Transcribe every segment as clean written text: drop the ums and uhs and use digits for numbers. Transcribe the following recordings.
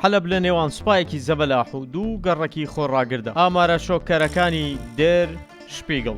حەلەب لە نێوان سوپایەکی زەبەلاح و دوو گەڕەکی خۆڕاگردە. ئامارە شۆکەرەکانی دێر شپیگڵ.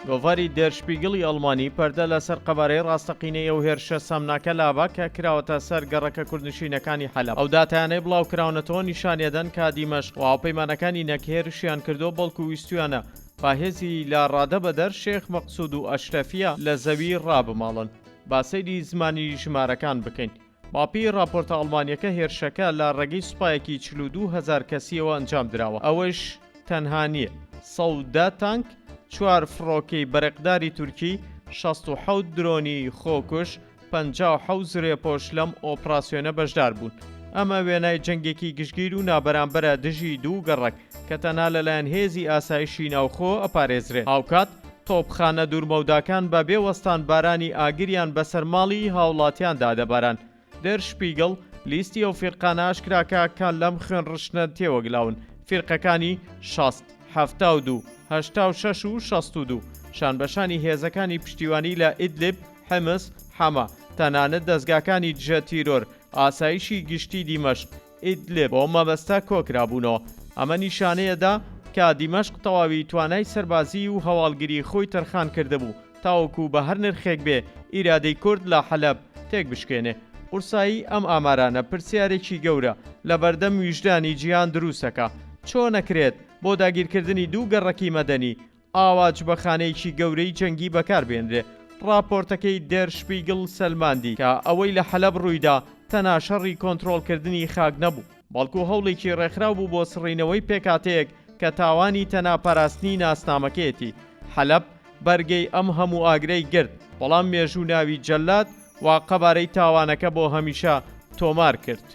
گۆڤاری دێر شپیگڵی ئەڵمانی پەردە لەسەر قەبارەی ڕاستەقینەی ئەو هێرشە سەمناکە لابا کە کراوەتە سەر گەڕەکە کوردنشینەکانی حەلەب. ئەو داتایانەی بڵاو کراونەتەوە نیشانێدەن کە دیمەشق و هاوپەیمانەکانی نەکهێرشیان کردو بەڵکو ویستویانە باهێزی لا ڕادە بەدەر شێخ مەقسوود و ئەشرەفیە لە زەوی ڕابماڵن. با سەیری زمانی ژمارەکان بکەین. باپی راپۆرتە ئەڵمانیەکە هێرشەکە لە ڕێگەی سوپایەکی 42,000 کەسیەوە ئەنجام درراوە. ئەوەش تەنها نییە. 110 تانک، 4 فڕۆکەی بەرەقداری تورکی، 67 درۆنی خۆکوش، 57 زرێپۆش لەم ئۆپراسیۆنە بەشدار بوون. ئەمە وێنای جەنگێکی گشتگیر و نابەرامبەرە دژی دوو گەڕک کە تەنها لەلایەن هێزی ئاسایشی ناوخۆ ئەپارێزرێت. هاوکات تۆپخانە دوورمەوداکان بە بێوەستان بارانی ئاگریان بەسەر ماڵی هاوڵاتیاندا دەباران. دێر شپیگڵ لیستی ئەو فیرقانە ئاشکراکەکان لەم خوێن ڕشنە تێوەگلاون. فیرقەکانی 60، 72، 86 و 62 شانبەشانی هێزەکانی پشتیوانی لە ئیدلیب، حمس، حەما، تەنانەت دەستگاکانی دژە تیرۆر، ئاسایشی گشتی دیمەشق، ئیدلیب بۆ مەبەستە کۆکرابوونەوە. ئەمە نیشانەیەدا کە دیمەشق تەواوی توانای سەربازی و هەواڵگیری خۆی تەرخان کردهبوو تاوەکو بە هەر نرخێک بێ ئیرادەی کورد لە حەلەب تێک بشکێنێ. قورسایی ئەم ئامارانە پرسیارێکی گەورە لە بەردەم ویژدانی جیهان دروستەکە. چۆن نەکرێت بۆ داگیرکردنی دوو گەڕەکی مەدەنی ئاواج بە خانەیەکی گەورەی جەنگی بەکاربێنرێ؟ راپۆرتەکەی دێر شپیگڵ سەلماندی کە ئەوەی لە حەلەب ڕوویدا تەنها شەڕی کۆنتڕۆڵکردنی خاک نەبوو، بەڵکو هەوڵێکی ڕێکخراو بوو بۆ سڕینەوەی پێکاتەیەک کە تاوانی تەناپەراستنی ناسنامەکەیەتی. حەلەب بەرگەی ئەم هەموو ئاگرەی گرت، بەڵام مێژوو ناوی جەلات وا قەبارەی تاوانەکە بۆ هەمیشە تۆمار کرد.